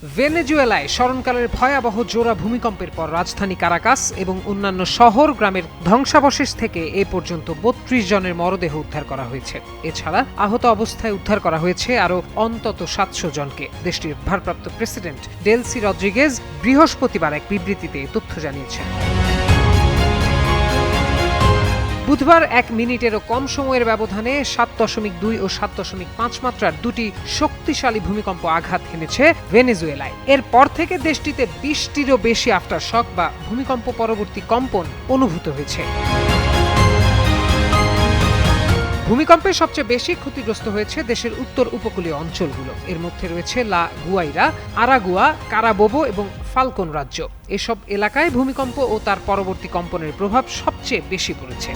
ভেনেজুয়েলায় স্মরণকালের ভয়াবহ জোড়া ভূমিকম্পের পর রাজধানী কারাকাস এবং অন্যান্য শহর গ্রামের ধ্বংসাবশেষ থেকে এ পর্যন্ত ৩২ জনের মরদেহ উদ্ধার করা হয়েছে। এছাড়া আহত অবস্থায় উদ্ধার করা হয়েছে আরও অন্তত ৭০০ জনকে। দেশটির ভারপ্রাপ্ত প্রেসিডেন্ট ডেলসি রদ্রিগেজ বৃহস্পতিবার এক বিবৃতিতে তথ্য জানিয়েছেন। বুধবার ১ মিনিটেরও কম সময়ের ব্যবধানে ৭.২ ও ৭.৫ মাত্রার দুটি শক্তিশালী ভূমিকম্প আঘাত হেনেছে ভেনেজুয়েলায়। এরপর থেকে দেশটিতে ২০টিরও বেশি আফটারশক বা ভূমিকম্প পরবর্তী কম্পন অনুভূত হয়েছে। ভূমিকম্পে সবচেয়ে বেশি ক্ষতিগ্রস্ত হয়েছে দেশের উত্তর উপকূলীয় অঞ্চলগুলো। এর মধ্যে রয়েছে লা গুয়াইরা, আরাগুয়া, কারাবোবো এবং ফালকন রাজ্য। এসব এলাকায় ভূমিকম্প ও তার পরবর্তী কম্পনের প্রভাব সবচেয়ে বেশি পড়েছে।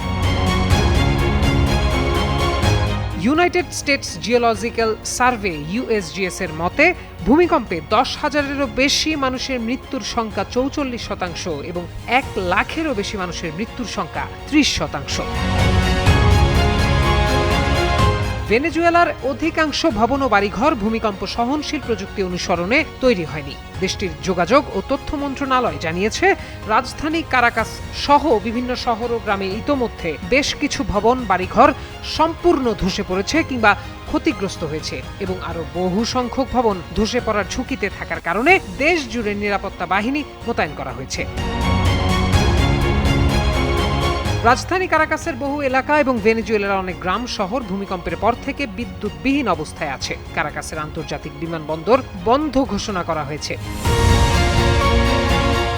United states geological survey USGS এর মতে ভূমিকম্পে ১০,০০০-এরও বেশি মানুষের মৃত্যুর সংখ্যা ৪৪% এবং ১ লাখেরও বেশি মানুষের মৃত্যুর সংখ্যা ৩০%। ভেনেজুয়েলার অধিকাংশ ভবন ও বাড়িঘর ভূমিকম্প সহনশীল প্রযুক্তি অনুসরণে তৈরি হয়নি। দেশটির যোগাযোগ ও তথ্য মন্ত্রণালয় জানিয়েছে, রাজধানী কারাকাস সহ বিভিন্ন শহর ও গ্রামে ইতোমধ্যে বেশ কিছু ভবন বাড়িঘর সম্পূর্ণ ধসে পড়েছে কিংবা ক্ষতিগ্রস্ত হয়েছে এবং আরও বহু সংখ্যক ভবন ধসে পড়ার ঝুঁকিতে থাকার কারণে দেশ জুড়ে নিরাপত্তা বাহিনী মোতায়েন করা হয়েছে। রাজধানী কারাকাসের বহু এলাকা এবং ভেনেজুয়েলার অনেক গ্রাম শহর ভূমিকম্পের পর থেকে বিদ্যুৎবিহীন অবস্থায় আছে। কারাকাসের আন্তর্জাতিক বিমানবন্দর বন্ধ ঘোষণা করা হয়েছে।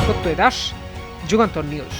প্রত্যয় দাস, যুগান্তর নিউজ।